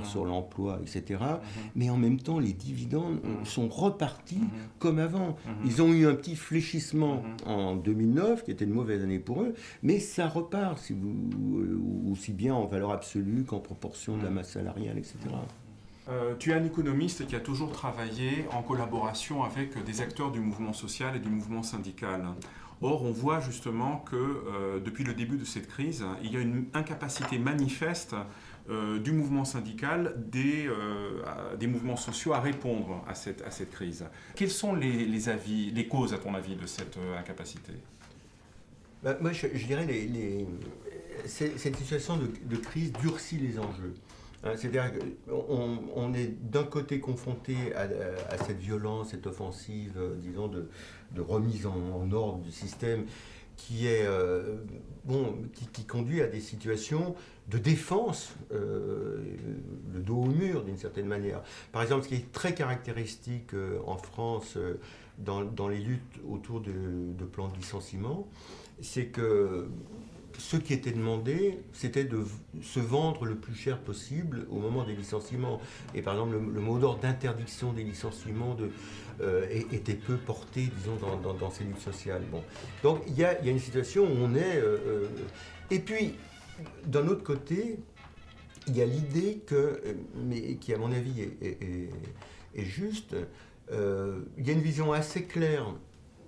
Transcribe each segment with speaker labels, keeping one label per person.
Speaker 1: sur l'emploi, etc. Mais en même temps, les dividendes sont repartis comme avant. Ils ont eu un petit fléchissement en 2009, qui était une mauvaise année pour eux, mais ça repart, si vous, aussi bien en valeur absolue qu'en proportion de la masse salariale, etc.
Speaker 2: Tu es un économiste qui a toujours travaillé en collaboration avec des acteurs du mouvement social et du mouvement syndical. Or, on voit justement que depuis le début de cette crise, il y a une incapacité manifeste du mouvement syndical, des mouvements sociaux à répondre à cette crise. Quelles sont les causes, à ton avis, de cette incapacité?
Speaker 1: Moi, je dirais cette situation de crise durcit les enjeux. C'est-à-dire qu'on est d'un côté confronté à cette violence, cette offensive, disons, de remise en ordre du système qui est qui conduit à des situations de défense, le dos au mur d'une certaine manière. Par exemple, ce qui est très caractéristique en France dans les luttes autour de plans de licenciement, c'est que ce qui était demandé, c'était de se vendre le plus cher possible au moment des licenciements. Et par exemple, le mot d'ordre d'interdiction des licenciements était peu porté, disons, dans ces luttes sociales. Bon. Donc il y a une situation où on est... et puis, d'un autre côté, il y a l'idée mais qui à mon avis est juste, il y a une vision assez claire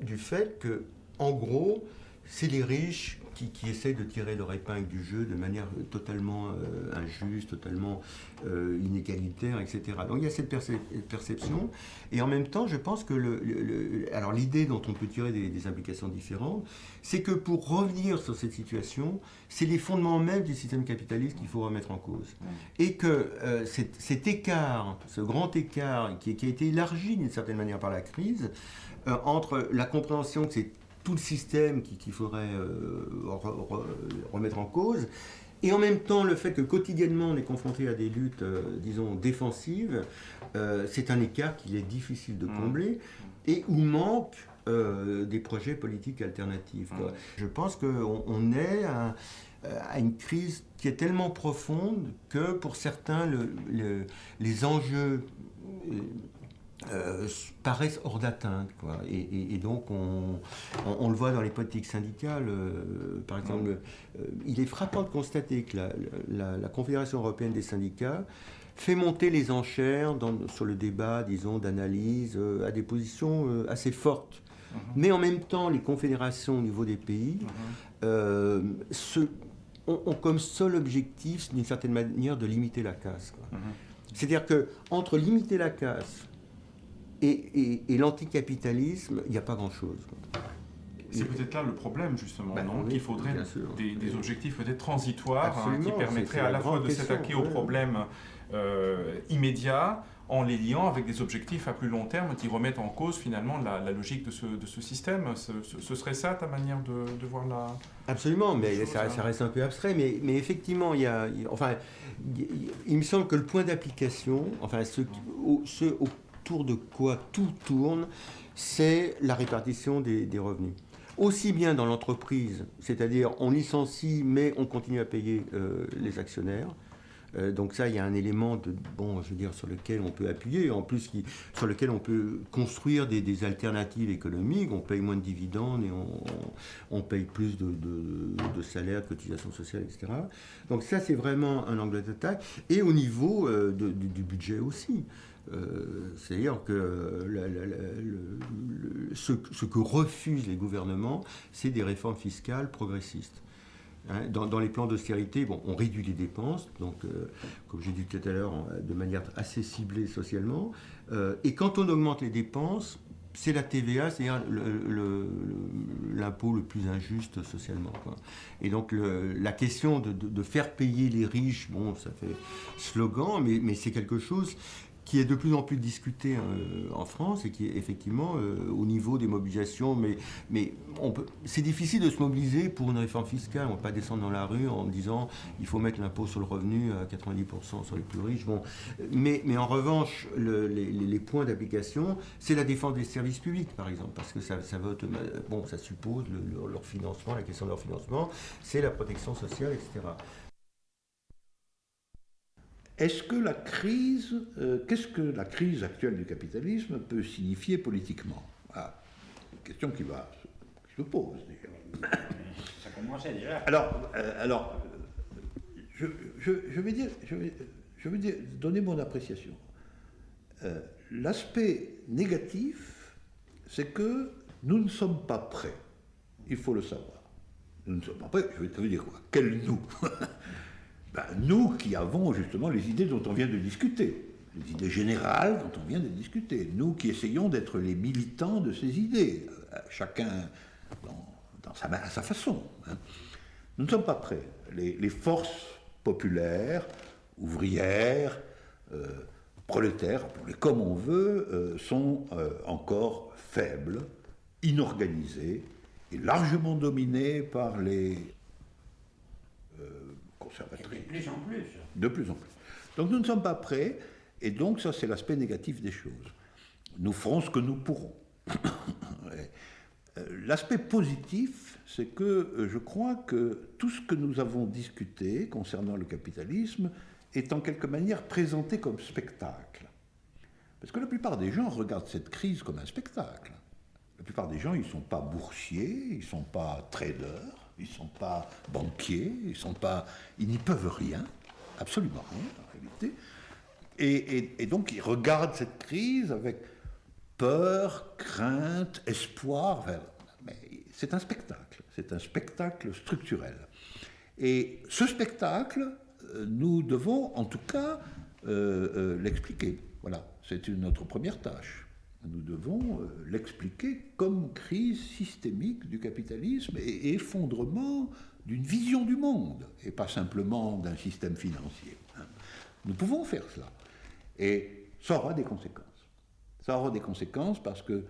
Speaker 1: du fait que, en gros, c'est les riches qui essayent de tirer leur épingle du jeu de manière totalement injuste, totalement inégalitaire, etc. Donc il y a cette perception, et en même temps, je pense que alors l'idée dont on peut tirer des implications différentes, c'est que pour revenir sur cette situation, c'est les fondements mêmes du système capitaliste qu'il faut remettre en cause. Et que cet écart, ce grand écart qui a été élargi d'une certaine manière par la crise, entre la compréhension que c'est tout le système qu'il faudrait remettre en cause, et en même temps le fait que quotidiennement on est confronté à des luttes, disons, défensives, c'est un écart qu'il est difficile de combler, et où manquent des projets politiques alternatifs. Je pense qu'on est à une crise qui est tellement profonde que pour certains les enjeux paraissent hors d'atteinte, quoi. Et donc on le voit dans les politiques syndicales, par exemple, il est frappant de constater que la Confédération européenne des syndicats fait monter les enchères sur le débat, disons, d'analyse, à des positions assez fortes. Mais en même temps, les confédérations au niveau des pays ont comme seul objectif, d'une certaine manière, de limiter la casse, quoi. C'est-à-dire qu'entre limiter la casse et l'anticapitalisme, il n'y a pas grand-chose.
Speaker 2: C'est peut-être là le problème, justement, non,
Speaker 1: oui,
Speaker 2: qu'il faudrait des objectifs peut-être transitoires qui permettraient à la fois de s'attaquer aux problèmes immédiats en les liant avec des objectifs à plus long terme qui remettent en cause finalement la logique de ce système. Ce serait ça ta manière de voir la...
Speaker 1: Absolument, mais ça reste un peu abstrait, mais effectivement, il me semble que le point d'application, enfin ce autour de quoi tout tourne, c'est la répartition des revenus. Aussi bien dans l'entreprise, c'est-à-dire on licencie mais on continue à payer les actionnaires. Donc ça, il y a un élément sur lequel on peut appuyer, en plus sur lequel on peut construire des alternatives économiques. On paye moins de dividendes et on paye plus de salaires, de cotisations sociales, etc. Donc ça, c'est vraiment un angle d'attaque. Et au niveau du budget aussi. C'est-à-dire que ce que refusent les gouvernements, c'est des réformes fiscales progressistes. Dans les plans d'austérité, on réduit les dépenses, donc, comme j'ai dit tout à l'heure, de manière assez ciblée socialement. Et quand on augmente les dépenses, c'est la TVA, c'est-à-dire l'impôt le plus injuste socialement, quoi. Et donc la question de faire payer les riches, ça fait slogan, mais c'est quelque chose qui est de plus en plus discuté en France et qui est effectivement au niveau des mobilisations. Mais c'est difficile de se mobiliser pour une réforme fiscale. On ne va pas descendre dans la rue en disant il faut mettre l'impôt sur le revenu à 90% sur les plus riches. Mais en revanche, les points d'application, c'est la défense des services publics, par exemple, parce que ça suppose leur financement, la question de leur financement, c'est la protection sociale, etc.
Speaker 3: Est-ce que la crise, qu'est-ce que la crise actuelle du capitalisme peut signifier politiquement? Voilà, une question qui se pose déjà.
Speaker 4: Ça commençait déjà.
Speaker 3: Alors, je vais dire, donner mon appréciation. L'aspect négatif, c'est que nous ne sommes pas prêts. Il faut le savoir. Nous ne sommes pas prêts. Ça veut dire quoi? Quel nous? Nous qui avons justement les idées dont on vient de discuter, les idées générales dont on vient de discuter. Nous qui essayons d'être les militants de ces idées, chacun à sa façon. Hein. Nous ne sommes pas prêts. Les forces populaires, ouvrières, prolétaires, appelons-les comme on veut, sont encore faibles, inorganisées et largement dominées par les conservatrices.
Speaker 4: De plus en plus.
Speaker 3: De plus en plus. Donc nous ne sommes pas prêts, et donc ça c'est l'aspect négatif des choses. Nous ferons ce que nous pourrons. L'aspect positif, c'est que je crois que tout ce que nous avons discuté concernant le capitalisme est en quelque manière présenté comme spectacle. Parce que la plupart des gens regardent cette crise comme un spectacle. La plupart des gens, ils ne sont pas boursiers, ils ne sont pas traders, ils ne sont pas banquiers, ils n'y peuvent rien, absolument rien en réalité. Et donc ils regardent cette crise avec peur, crainte, espoir. Mais c'est un spectacle structurel. Et ce spectacle, nous devons en tout cas l'expliquer. Voilà, c'est notre première tâche. Nous devons l'expliquer comme crise systémique du capitalisme et effondrement d'une vision du monde, et pas simplement d'un système financier. Nous pouvons faire cela. Et ça aura des conséquences. Ça aura des conséquences parce que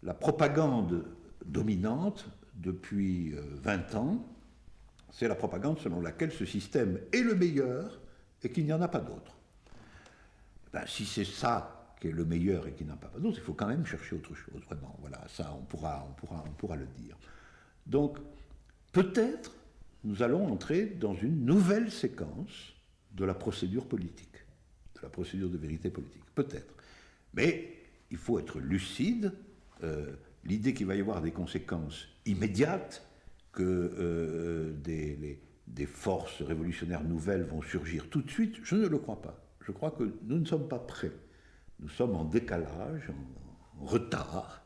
Speaker 3: la propagande dominante depuis 20 ans, c'est la propagande selon laquelle ce système est le meilleur et qu'il n'y en a pas d'autre. Si c'est ça qui est le meilleur et qui n'en a pas d'autre, il faut quand même chercher autre chose, vraiment. Voilà, ça, on pourra le dire. Donc, peut-être, nous allons entrer dans une nouvelle séquence de la procédure politique, de la procédure de vérité politique, peut-être. Mais il faut être lucide. L'idée qu'il va y avoir des conséquences immédiates, que des forces révolutionnaires nouvelles vont surgir tout de suite, je ne le crois pas. Je crois que nous ne sommes pas prêts. Nous sommes en décalage, en retard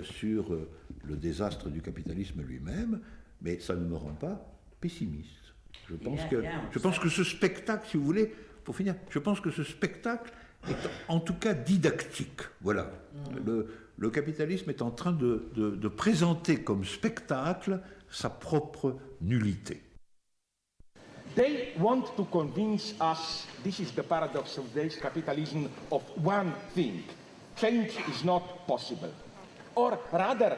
Speaker 3: sur le désastre du capitalisme lui-même, mais ça ne me rend pas pessimiste. Je pense que ce spectacle, si vous voulez, pour finir, je pense que ce spectacle est en tout cas didactique. Voilà. Le capitalisme est en train de présenter comme spectacle sa propre nullité.
Speaker 5: They want to convince us, this is the paradox of today's capitalism, of one thing: change is not possible. Or rather,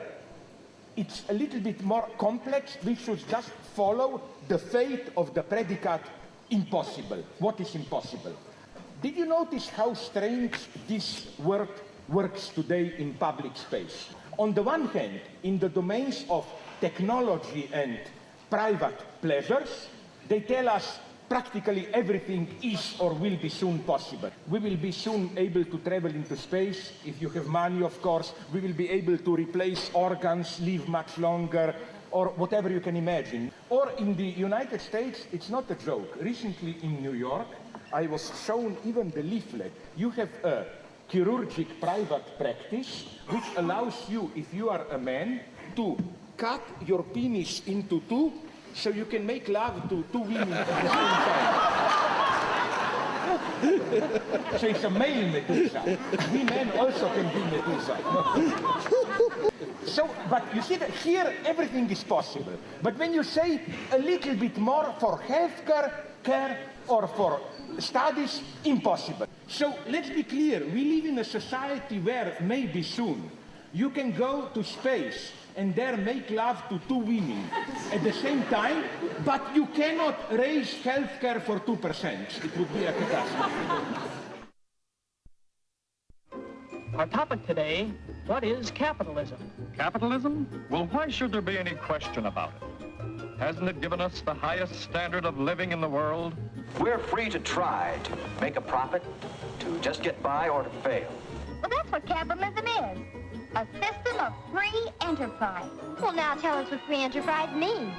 Speaker 5: it's a little bit more complex. We should just follow the fate of the predicate impossible. What is impossible? Did you notice how strange this word works today in public space? On the one hand, in the domains of technology and private pleasures, they tell us practically everything is or will be soon possible. We will be soon able to travel into space, if you have money, of course. We will be able to replace organs, live much longer, or whatever you can imagine. Or in the United States, it's not a joke. Recently in New York, I was shown even the leaflet. You have a chirurgic private practice which allows you, if you are a man, to cut your penis into two so you can make love to two women at the same time. So it's a male Medusa. We men also can be Medusa. So, but you see that here everything is possible. But when you say a little bit more for healthcare, care, or for studies, impossible. So let's be clear, we live in a society where maybe soon you can go to space and there make love to two women at the same time, but you cannot raise healthcare for 2%. It would be a catastrophe.
Speaker 6: Our topic today, what is capitalism?
Speaker 7: Capitalism? Well, why should there be any question about it? Hasn't it given us the highest standard of living in the world?
Speaker 8: We're free to try to make a profit, to just get by, or to fail.
Speaker 9: Well, that's what capitalism is. A system of free enterprise. Well, now tell us what free enterprise means.